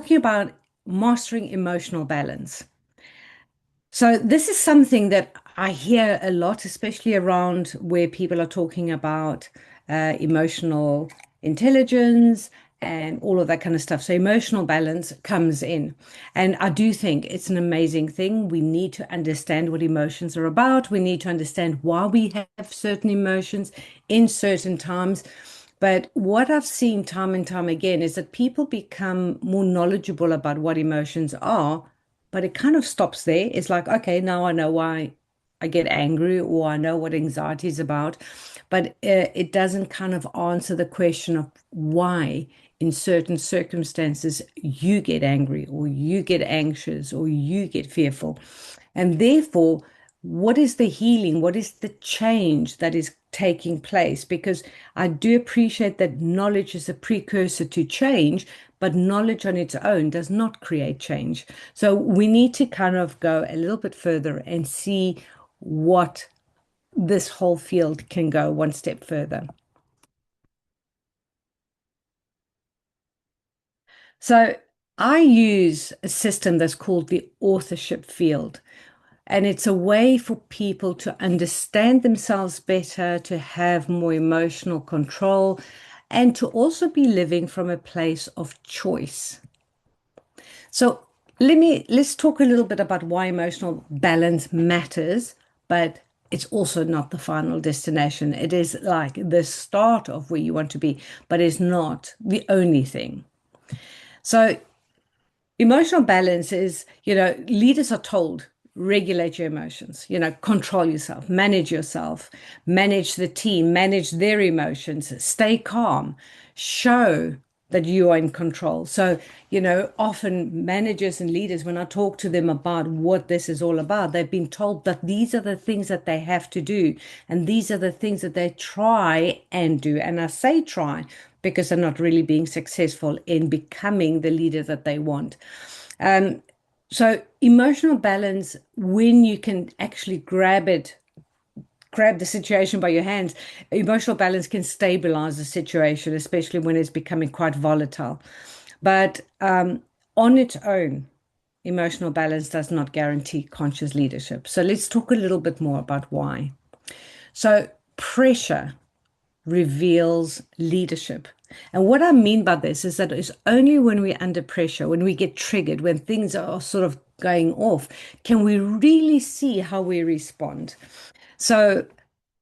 Talking about mastering emotional balance. So, this is something that I hear a lot, especially around where people are talking about emotional intelligence and all of that kind of stuff. So, emotional balance comes in. And I do think it's an amazing thing. We need to understand what emotions are about. We need to understand why we have certain emotions in certain times. But what I've seen time and time again is that people become more knowledgeable about what emotions are, but it kind of stops there. It's like, okay, now I know why I get angry or I know what anxiety is about, but it doesn't kind of answer the question of why in certain circumstances you get angry or you get anxious or you get fearful. And therefore, what is the healing? What is the change that is taking place? Because I do appreciate that knowledge is a precursor to change, but knowledge on its own does not create change. So we need to kind of go a little bit further and see what this whole field can go one step further. So I use a system that's called the authorship field. And it's a way for people to understand themselves better, to have more emotional control, and to also be living from a place of choice. So let's talk a little bit about why emotional balance matters, but it's also not the final destination. It is like the start of where you want to be, but it's not the only thing. So emotional balance is, leaders are told regulate your emotions, control yourself, manage the team, manage their emotions, stay calm, show that you are in control. So, often managers and leaders, when I talk to them about what this is all about, they've been told that these are the things that they have to do, and these are the things that they try and do. And I say try because they're not really being successful in becoming the leader that they want. Um, so emotional balance, when you can actually grab the situation by your hands, emotional balance can stabilize the situation, especially when it's becoming quite volatile. But on its own, emotional balance does not guarantee conscious leadership. So let's talk a little bit more about why. So pressure reveals leadership. And what I mean by this is that it's only when we're under pressure, when we get triggered, when things are sort of going off, can we really see how we respond. So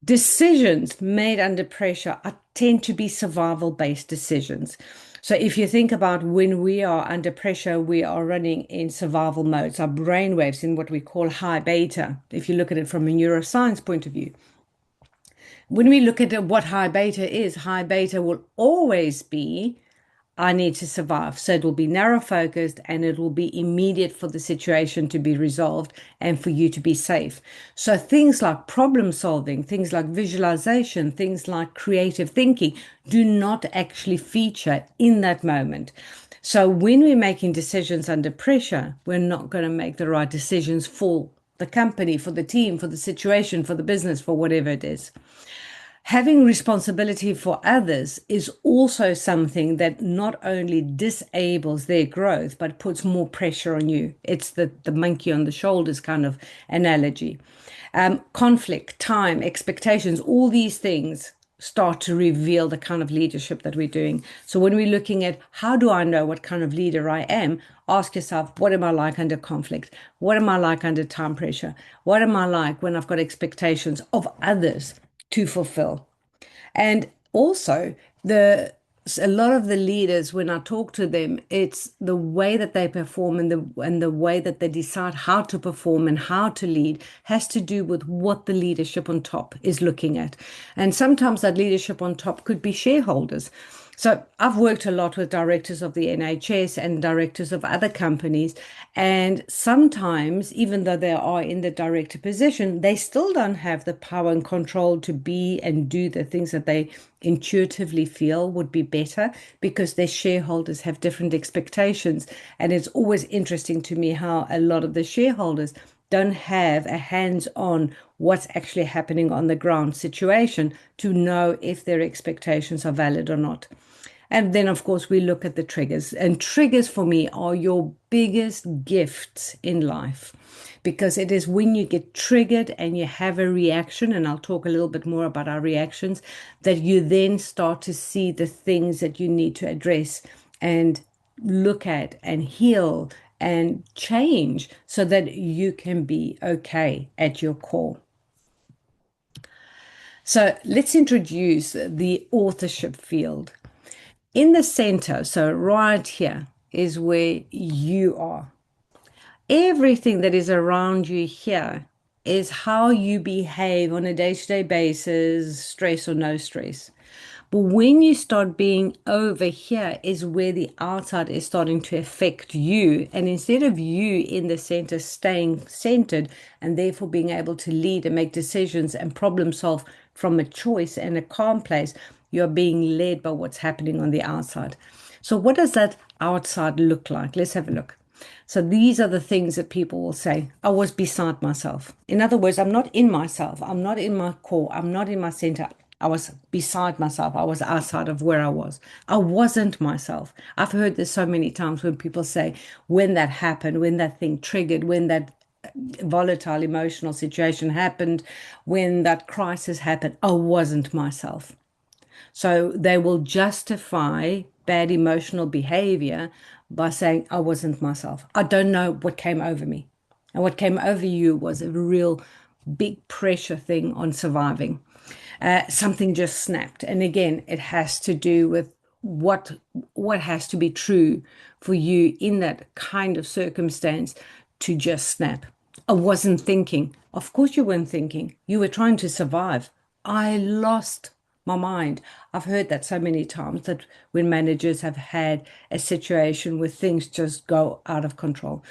decisions made under pressure tend to be survival based decisions. So if you think about when we are under pressure, we are running in survival modes. Our brainwaves in what we call high beta, if you look at it from a neuroscience point of view. When we look at what high beta will always be, I need to survive. So it will be narrow focused and it will be immediate for the situation to be resolved and for you to be safe. So things like problem solving, things like visualization, things like creative thinking do not actually feature in that moment. So when we're making decisions under pressure, we're not going to make the right decisions for the company, for the team, for the situation, for the business, for whatever it is. Having responsibility for others is also something that not only disables their growth, but puts more pressure on you. It's the monkey on the shoulders kind of analogy. Conflict, time, expectations, all these things start to reveal the kind of leadership that we're doing. So when we're looking at how do I know what kind of leader I am, ask yourself, what am I like under conflict? What am I like under time pressure? What am I like when I've got expectations of others to fulfill? And also, the a lot of the leaders, when I talk to them, it's the way that they perform and the way that they decide how to perform and how to lead has to do with what the leadership on top is looking at. And sometimes that leadership on top could be shareholders. So I've worked a lot with directors of the NHS and directors of other companies. And sometimes, even though they are in the director position, they still don't have the power and control to be and do the things that they intuitively feel would be better because their shareholders have different expectations. And it's always interesting to me how a lot of the shareholders don't have a hands-on what's actually happening on the ground situation to know if their expectations are valid or not. And then, of course, we look at the triggers. And triggers for me are your biggest gifts in life because it is when you get triggered and you have a reaction, and I'll talk a little bit more about our reactions, that you then start to see the things that you need to address and look at and heal and change so that you can be okay at your core. So let's introduce the authorship field. In the center, so right here, is where you are. Everything that is around you here is how you behave on a day-to-day basis, stress or no stress. But when you start being over here is where the outside is starting to affect you. And instead of you in the center staying centered and therefore being able to lead and make decisions and problem solve from a choice and a calm place, you're being led by what's happening on the outside. So what does that outside look like? Let's have a look. So these are the things that people will say, I was beside myself. In other words, I'm not in myself. I'm not in my core. I'm not in my center. I was beside myself. I was outside of where I was. I wasn't myself. I've heard this so many times when people say, when that happened, when that thing triggered, when that volatile emotional situation happened, when that crisis happened, I wasn't myself. So they will justify bad emotional behavior by saying, I wasn't myself. I don't know what came over me. And what came over you was a real big pressure thing on surviving. Something just snapped. And again, it has to do with what what has to be true for you in that kind of circumstance to just snap. I wasn't thinking. Of course you weren't thinking. You were trying to survive. I lost my mind. I've heard that so many times that when managers have had a situation where things just go out of control.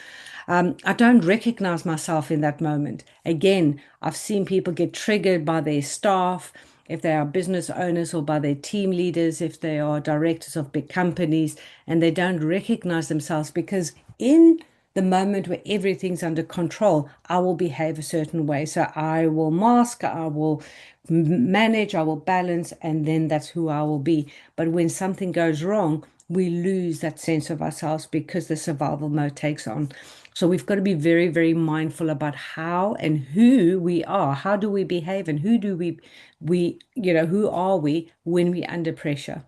I don't recognize myself in that moment. Again, I've seen people get triggered by their staff, if they are business owners, or by their team leaders, if they are directors of big companies, and they don't recognize themselves because in the moment where everything's under control, I will behave a certain way. So I will mask, I will manage, I will balance, and then that's who I will be. But when something goes wrong, we lose that sense of ourselves because the survival mode takes on. So we've got to be very, very mindful about how and who we are. How do we behave and who do who are we when we're under pressure?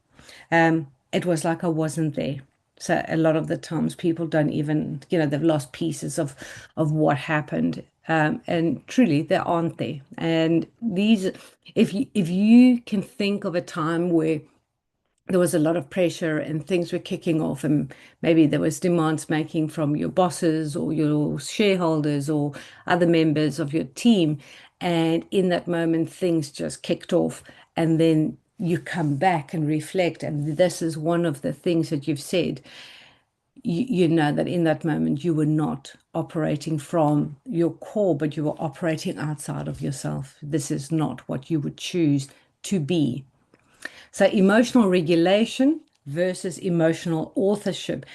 It was like I wasn't there. So a lot of the times people don't even, they've lost pieces of what happened. And truly they aren't there. And if you can think of a time where there was a lot of pressure and things were kicking off, and maybe there was demands making from your bosses or your shareholders or other members of your team, and in that moment things just kicked off, and then you come back and reflect, and this is one of the things that you've said. You know that in that moment you were not operating from your core, but you were operating outside of yourself. This is not what you would choose to be. So, emotional regulation versus emotional authorship.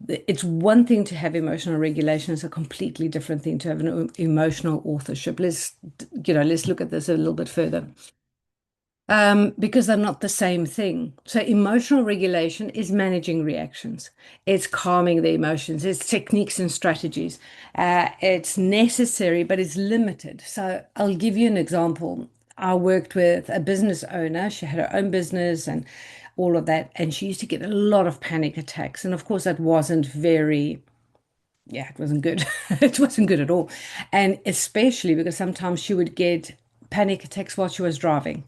It's one thing to have emotional regulation, it's a completely different thing to have an emotional authorship. Let's look at this a little bit further. Because they're not the same thing. So, emotional regulation is managing reactions, it's calming the emotions, it's techniques and strategies. It's necessary, but it's limited. So, I'll give you an example. I worked with a business owner, she had her own business and all of that, and she used to get a lot of panic attacks. And of course, that wasn't very yeah, it wasn't good. It wasn't good at all. And especially because sometimes she would get panic attacks while she was driving.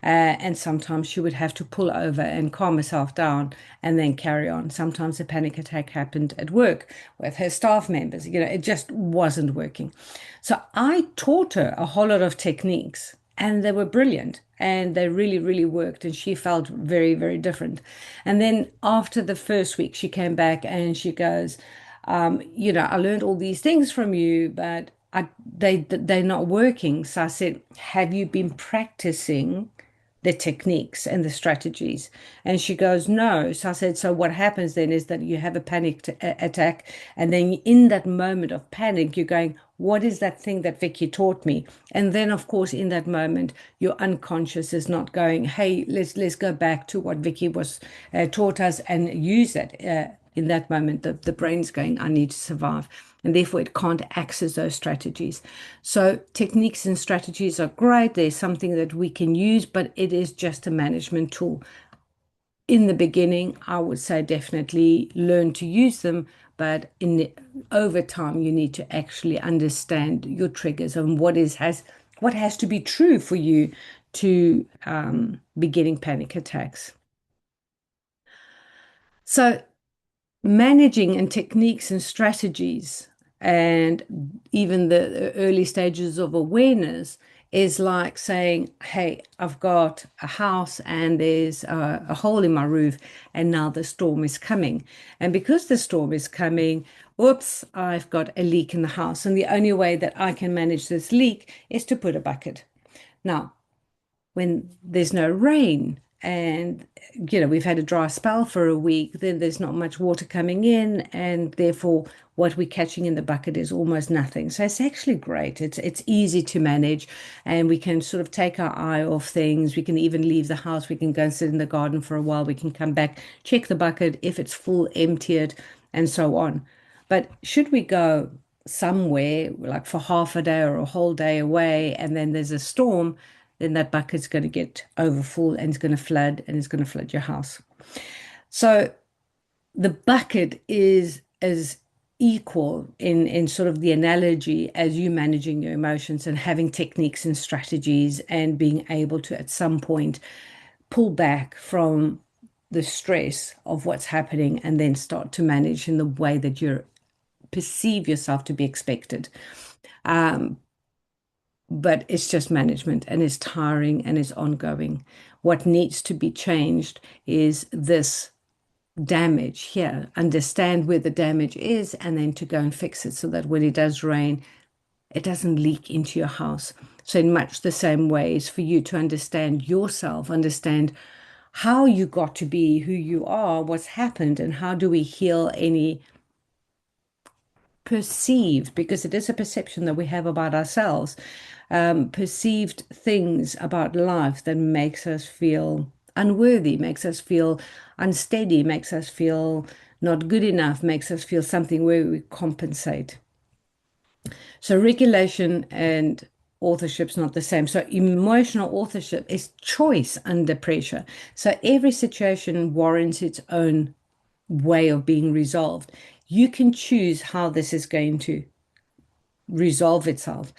And sometimes she would have to pull over and calm herself down and then carry on. Sometimes a panic attack happened at work with her staff members. It just wasn't working. So I taught her a whole lot of techniques, and they were brilliant and they really, really worked. And she felt very, very different. And then after the first week, she came back and she goes, I learned all these things from you, but they're not working. So I said, have you been practicing the techniques and the strategies? And she goes, no. So I said, so what happens then is that you have a panic attack, and then in that moment of panic, you're going, what is that thing that Vicky taught me? And then, of course, in that moment, your unconscious is not going, hey, let's go back to what Vicky was taught us and use it. In that moment, the brain's going, I need to survive. And therefore, it can't access those strategies. So, techniques and strategies are great. There's something that we can use, but it is just a management tool. In the beginning, I would say definitely learn to use them, but over time, you need to actually understand your triggers and what has to be true for you to be getting panic attacks. So managing and techniques and strategies and even the early stages of awareness is like saying, hey, I've got a house and there's a hole in my roof, and now the storm is coming. And because the storm is coming, whoops, I've got a leak in the house. And the only way that I can manage this leak is to put a bucket. Now, when there's no rain and we've had a dry spell for a week, then there's not much water coming in, and therefore what we're catching in the bucket is almost nothing. So it's actually great. It's easy to manage, and we can sort of take our eye off things. We can even leave the house. We can go and sit in the garden for a while. We can come back, check the bucket if it's full, empty it, and so on. But should we go somewhere like for half a day or a whole day away, and then there's a storm, then that bucket's going to get overfull and it's going to flood, and it's going to flood your house. So the bucket is as equal in sort of the analogy as you managing your emotions and having techniques and strategies and being able to at some point pull back from the stress of what's happening and then start to manage in the way that you perceive yourself to be expected. But it's just management, and it's tiring and it's ongoing. What needs to be changed is this damage here. Understand where the damage is, and then to go and fix it so that when it does rain, it doesn't leak into your house. So, in much the same way, is for you to understand yourself, understand how you got to be who you are, what's happened, and how do we heal any perceived, because it is a perception that we have about ourselves, perceived things about life that makes us feel unworthy, makes us feel unsteady, makes us feel not good enough, makes us feel something where we compensate. So regulation and authorship's not the same. So emotional authorship is choice under pressure. So every situation warrants its own way of being resolved. You can choose how this is going to resolve itself.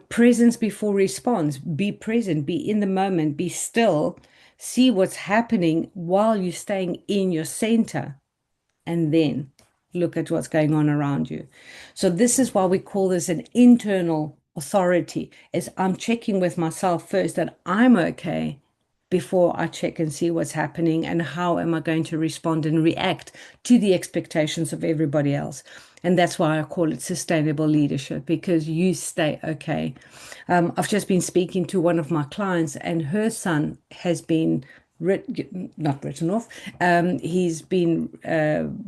Presence before response. Be present, be in the moment, be still, see what's happening while you're staying in your center, and then look at what's going on around you. So this is why we call this an internal authority, is I'm checking with myself first that I'm okay before I check and see what's happening and how am I going to respond and react to the expectations of everybody else. And that's why I call it sustainable leadership, because you stay okay. I've just been speaking to one of my clients, and her son has been not written off. He's been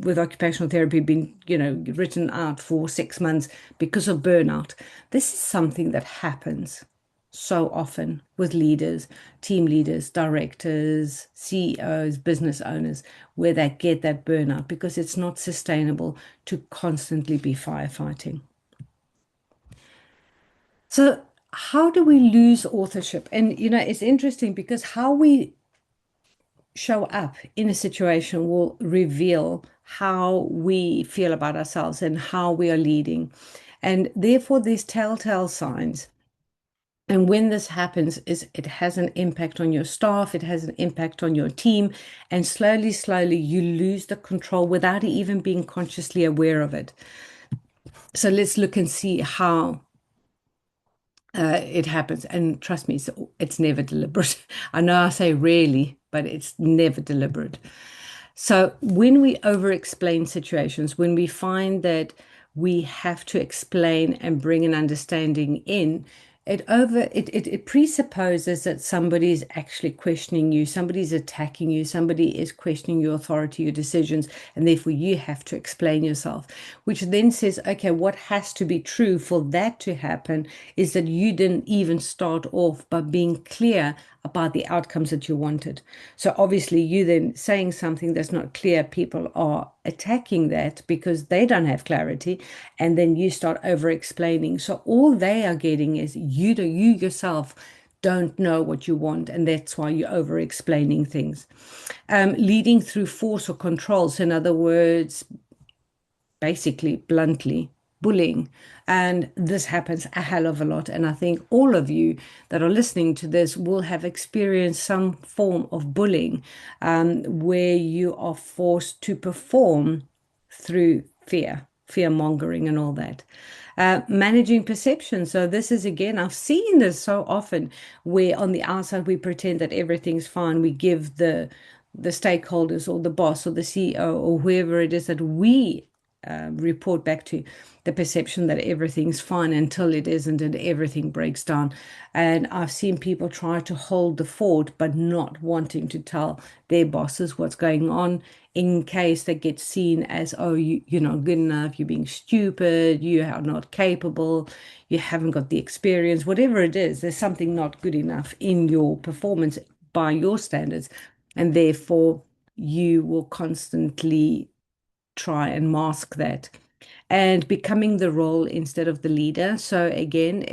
with occupational therapy, been written out for 6 months because of burnout. This is something that happens so often with leaders, team leaders, directors, CEOs, business owners, where they get that burnout because it's not sustainable to constantly be firefighting. So, how do we lose authorship? And it's interesting because how we show up in a situation will reveal how we feel about ourselves and how we are leading. And therefore, these telltale signs. And when this happens, is it has an impact on your staff, it has an impact on your team, and slowly, slowly you lose the control without even being consciously aware of it. So let's look and see how it happens. And trust me, it's never deliberate. I know I say rarely, but it's never deliberate. So when we over-explain situations, when we find that we have to explain and bring an understanding in, it presupposes that somebody is actually questioning you, somebody's attacking you, somebody is questioning your authority, your decisions, and therefore you have to explain yourself, which then says, okay, what has to be true for that to happen is that you didn't even start off by being clear about the outcomes that you wanted. So obviously, you then saying something that's not clear, people are attacking that because they don't have clarity, and then you start over explaining. So all they are getting is you yourself don't know what you want, and that's why you're over explaining things. Leading through force or control. So in other words, basically, bluntly, bullying. And this happens a hell of a lot. And I think all of you that are listening to this will have experienced some form of bullying, where you are forced to perform through fear, fear mongering, and all that. Managing perception. So, this is again, I've seen this so often where on the outside we pretend that everything's fine. We give the stakeholders or the boss or the CEO or whoever it is that we report back to the perception that everything's fine until it isn't and everything breaks down. And I've seen people try to hold the fort but not wanting to tell their bosses what's going on in case they get seen as, oh, you're not good enough, you're being stupid, you are not capable, you haven't got the experience, whatever it is, there's something not good enough in your performance by your standards. And therefore, you will constantly try and mask that and becoming the role instead of the leader. So again,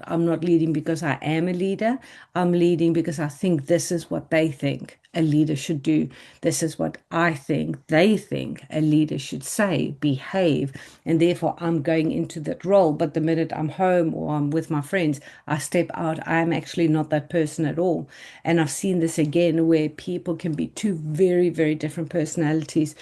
I'm not leading because I am a leader. I'm leading because I think this is what they think a leader should do. This is what I think they think a leader should say, behave. And therefore, I'm going into that role. But the minute I'm home or I'm with my friends, I step out. I'm actually not that person at all. And I've seen this again where people can be two very, very different personalities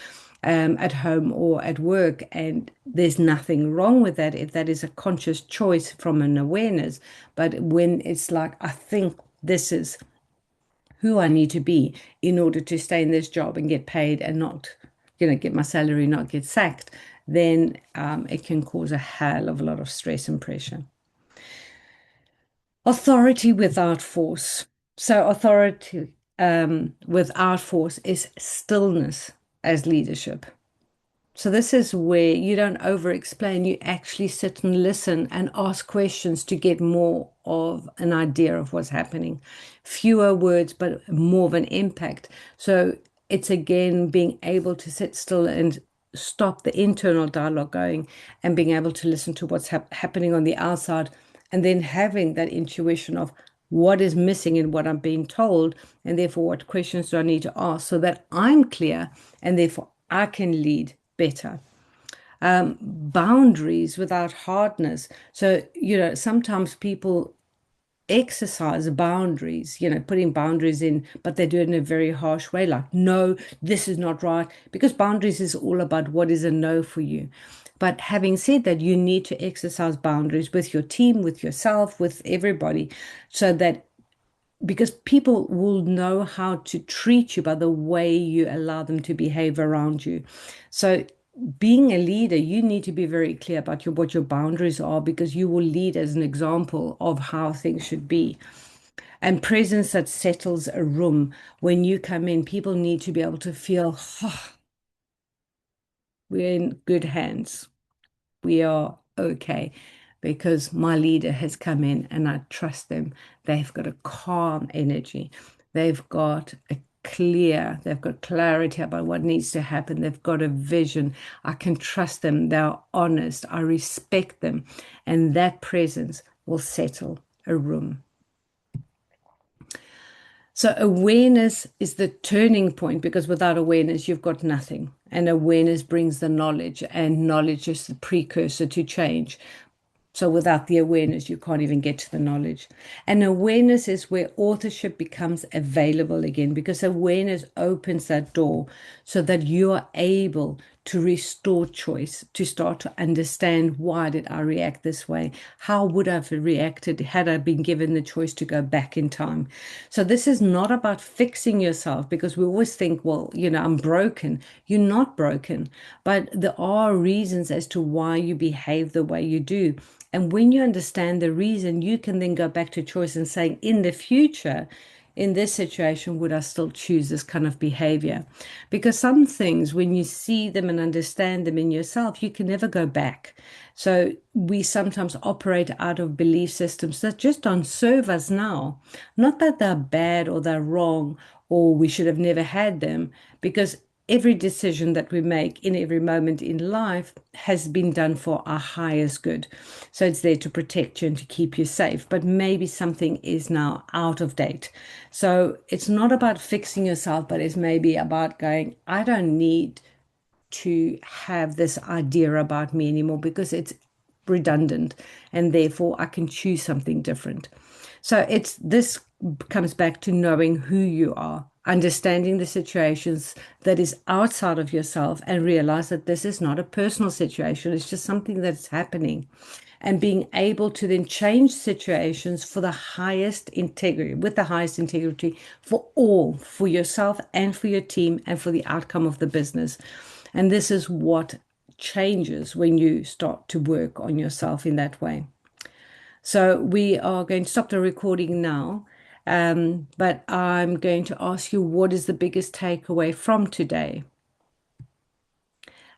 at home or at work. And there's nothing wrong with that if that is a conscious choice from an awareness. But when it's like, I think this is who I need to be in order to stay in this job and get paid and not, get my salary, not get sacked, then it can cause a hell of a lot of stress and pressure. Authority without force. So, authority without force is stillness as leadership. So this is where you don't over explain, you actually sit and listen and ask questions to get more of an idea of what's happening. Fewer words, but more of an impact. So it's again being able to sit still and stop the internal dialogue going and being able to listen to what's happening on the outside and then having that intuition of what is missing in what I'm being told, and therefore what questions do I need to ask so that I'm clear and therefore I can lead better. Boundaries without hardness. So, sometimes people exercise boundaries, putting boundaries in, but they do it in a very harsh way, like, no, this is not right, because boundaries is all about what is a no for you. But having said that, you need to exercise boundaries with your team, with yourself, with everybody, so that because people will know how to treat you by the way you allow them to behave around you. So being a leader, you need to be very clear about what your boundaries are because you will lead as an example of how things should be. And presence that settles a room. When you come in, people need to be able to feel, oh, we're in good hands. We are okay because my leader has come in and I trust them. They've got a calm energy. They've got clarity about what needs to happen. They've got a vision. I can trust them. They're honest. I respect them. And that presence will settle a room. So awareness is the turning point because without awareness, you've got nothing. And awareness brings the knowledge, and knowledge is the precursor to change. So without the awareness, you can't even get to the knowledge. And awareness is where authorship becomes available again because awareness opens that door so that you are able to restore choice, to start to understand why did I react this way? How would I have reacted had I been given the choice to go back in time? So this is not about fixing yourself because we always think, well, I'm broken. You're not broken, but there are reasons as to why you behave the way you do. And when you understand the reason, you can then go back to choice and saying, in the future, in this situation, would I still choose this kind of behavior? Because some things, when you see them and understand them in yourself, you can never go back. So we sometimes operate out of belief systems that just don't serve us now. Not that they're bad or they're wrong or we should have never had them, because every decision that we make in every moment in life has been done for our highest good. So it's there to protect you and to keep you safe. But maybe something is now out of date. So it's not about fixing yourself, but it's maybe about going, I don't need to have this idea about me anymore because it's redundant and therefore I can choose something different. So it's this comes back to knowing who you are, understanding the situations that is outside of yourself and realize that this is not a personal situation, it's just something that's happening, and being able to then change situations for the highest integrity, with the highest integrity for all, for yourself and for your team and for the outcome of the business. And this is what changes when you start to work on yourself in that way. So we are going to stop the recording now, but I'm going to ask you, what is the biggest takeaway from today?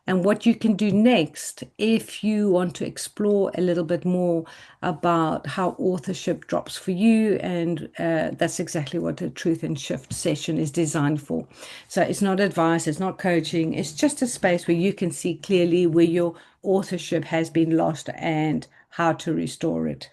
And what you can do next if you want to explore a little bit more about how authorship drops for you. And that's exactly what a Truth and Shift session is designed for. So it's not advice, it's not coaching, it's just a space where you can see clearly where your authorship has been lost and how to restore it.